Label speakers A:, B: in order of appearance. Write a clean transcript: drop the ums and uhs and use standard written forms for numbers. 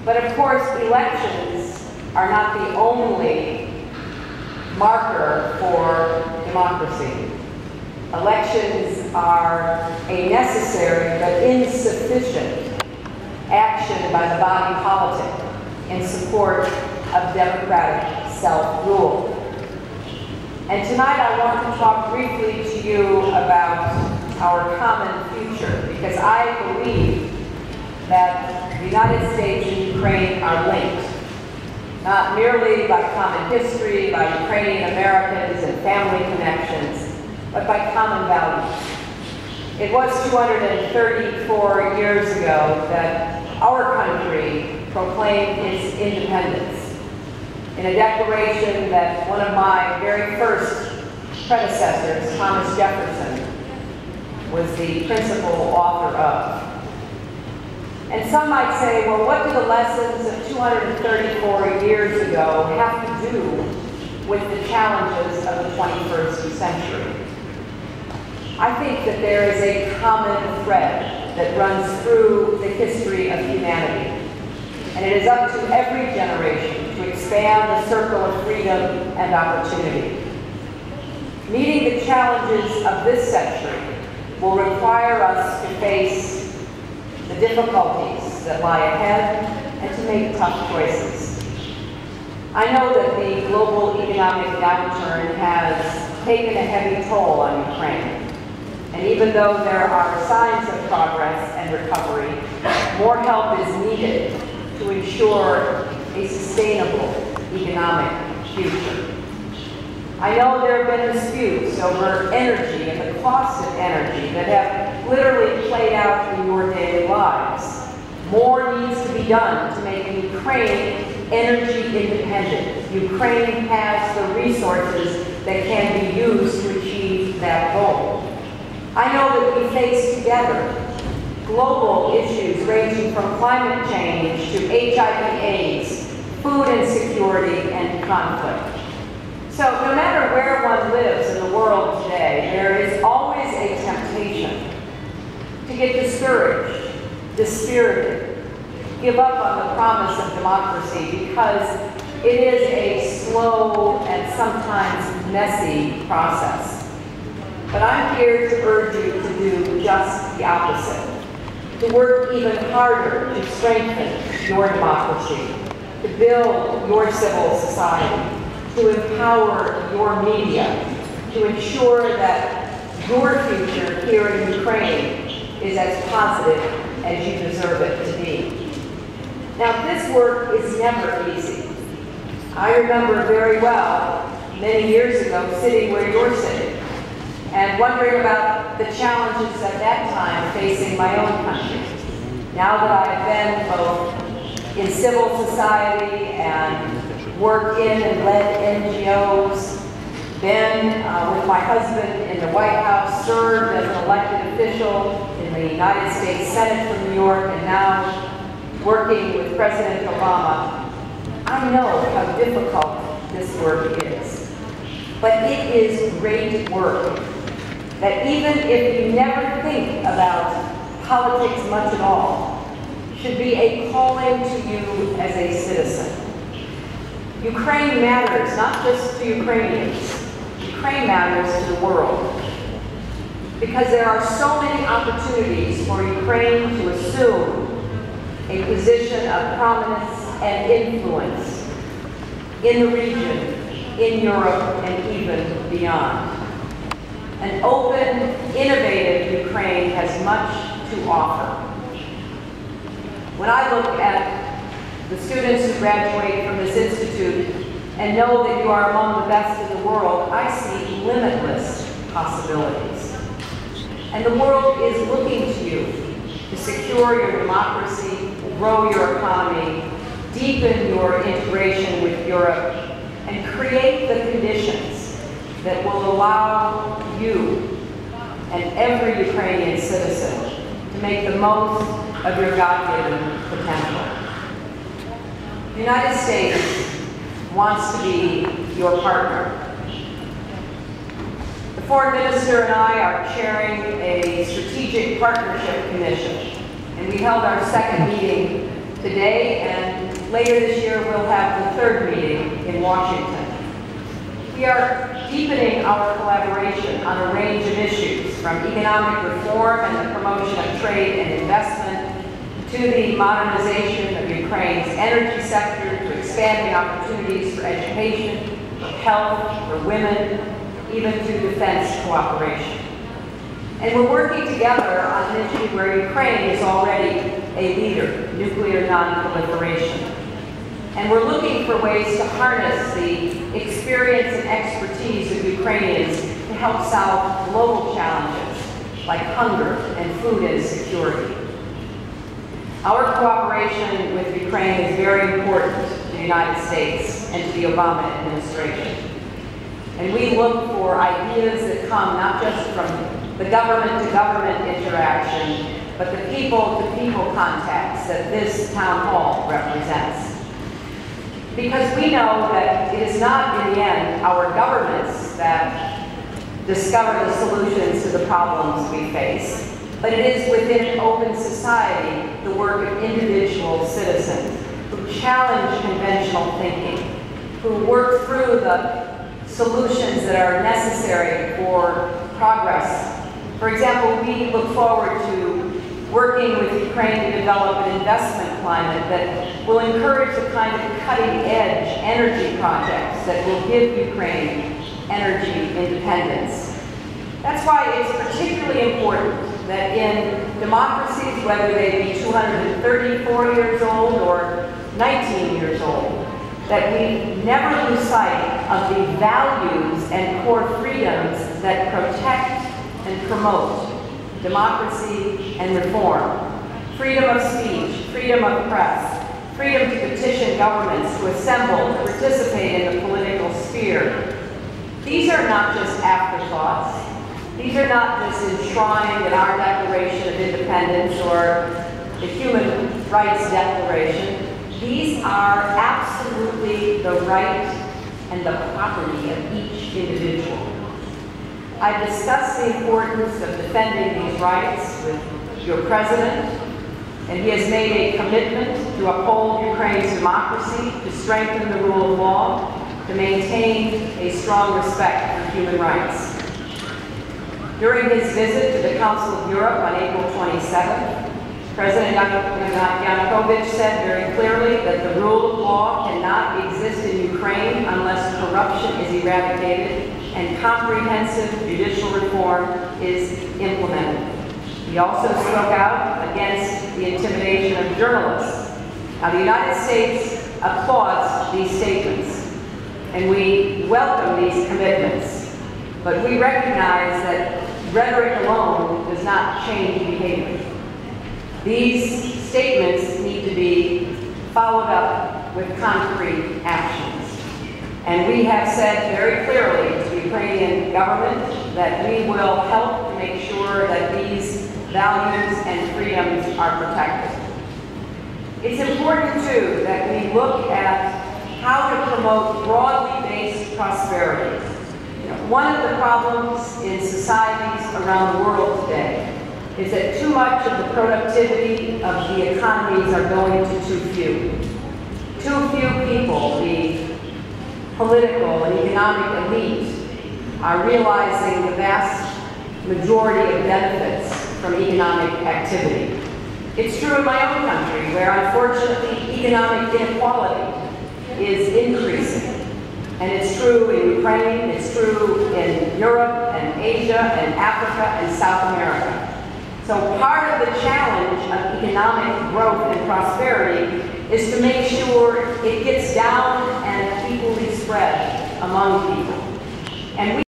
A: But of course, elections are not the only marker for democracy. Elections are a necessary but insufficient action by the body politic in support of democratic self-rule. And tonight I want to talk briefly to you about our common future, because I believe that the United States and Ukraine are linked, not merely by common history, by Ukrainian Americans and family connections, but by common values. It was 234 years ago that our country proclaimed its independence in a declaration that one of my very first predecessors, Thomas Jefferson, was the principal author of. And some might say, well, what do the lessons of 234 years ago have to do with the challenges of the 21st century? I think that there is a common thread that runs through the history of humanity. And it is up to every generation to expand the circle of freedom and opportunity. Meeting the challenges of this century will require us to face the difficulties that lie ahead and to make tough choices. I know that the global economic downturn has taken a heavy toll on Ukraine. And even though there are signs of progress and recovery, more help is needed to ensure a sustainable economic future. I know there have been disputes over energy and the cost of energy that have literally played out in your daily lives. More needs to be done to make Ukraine energy independent. Ukraine has the resources that can be used to achieve that goal. I know that we face together global issues ranging from climate change to HIV/AIDS, food insecurity, and conflict. So no matter where one lives in the world today, there is always a temptation to get discouraged, dispirited, give up on the promise of democracy because it is a slow and sometimes messy process. But I'm here to urge you to do just the opposite, to work even harder to strengthen your democracy, to build your civil society, to empower your media, to ensure that your future here in Ukraine is as positive as you deserve it to be. Now, this work is never easy. I remember very well, many years ago, sitting where you're sitting, and wondering about the challenges at that time facing my own country. Now that I've been both in civil society and worked in and led NGOs, been with my husband in the White House, served as an elected official in the United States Senate from New York, and now working with President Obama, I know how difficult this work is. But it is great work that even if you never think about politics much at all, should be a calling to you as a citizen. Ukraine matters, not just to Ukrainians. Ukraine matters to the world. Because there are so many opportunities for Ukraine to assume a position of prominence and influence in the region, in Europe, and even beyond. An open, innovative Ukraine has much to offer. When I look at the students who graduate from this institute and know that you are among the best in the world, I see limitless possibilities. And the world is looking to you to secure your democracy, grow your economy, deepen your integration with Europe, and create the conditions that will allow you and every Ukrainian citizen to make the most of your God-given potential. The United States wants to be your partner. The Foreign Minister and I are chairing a strategic partnership commission, and we held our second meeting today, and later this year, we'll have the third meeting in Washington. We are deepening our collaboration on a range of issues, from economic reform and the promotion of trade and investment, to the modernization of Ukraine's energy sector, to expanding opportunities for education, for health, for women, even to defense cooperation. And we're working together on an issue where Ukraine is already a leader, nuclear non-proliferation. And we're looking for ways to harness the experience and expertise of Ukrainians to help solve global challenges like hunger and food insecurity. Our cooperation with Ukraine is very important to the United States and to the Obama administration. And we look for ideas that come not just from the government-to-government interaction, but the people-to-people contacts that this town hall represents. Because we know that it is not, in the end, our governments that discover the solutions to the problems we face, but it is within an open society the work of individual citizens who challenge conventional thinking, who work through the solutions that are necessary for progress. For example, we look forward to working with Ukraine to develop an investment climate that will encourage the kind of cutting-edge energy projects that will give Ukraine energy independence. That's why it's particularly important that in democracies, whether they be 234 years old or 19 years old, that we never lose sight of the values and core freedoms that protect and promote democracy and reform. Freedom of speech, freedom of press, freedom to petition governments, to assemble, to participate in the political sphere. These are not just afterthoughts. These are not just enshrined in our Declaration of Independence or the Human Rights Declaration. These are absolutely the right and the property of each individual. I've discussed the importance of defending these rights with your president, and he has made a commitment to uphold Ukraine's democracy, to strengthen the rule of law, to maintain a strong respect for human rights. During his visit to the Council of Europe on April 27th, President Yanukovych said very clearly that the rule of law cannot exist in Ukraine unless corruption is eradicated and comprehensive judicial reform is implemented. He also spoke out against the intimidation of journalists. Now, the United States applauds these statements, and we welcome these commitments, but we recognize that rhetoric alone does not change behavior. These statements need to be followed up with concrete actions. And we have said very clearly to the Ukrainian government that we will help to make sure that these values and freedoms are protected. It's important, too, that we look at how to promote broadly based prosperity. One of the problems in societies around the world today is that too much of the productivity of the economies are going to too few. Too few people, the political and economic elite, are realizing the vast majority of benefits from economic activity. It's true in my own country, where unfortunately economic inequality is increasing. And it's true in Ukraine, it's true in Europe and Asia and Africa and South America. So part of the challenge of economic growth and prosperity is to make sure it gets down and equally spread among people. And we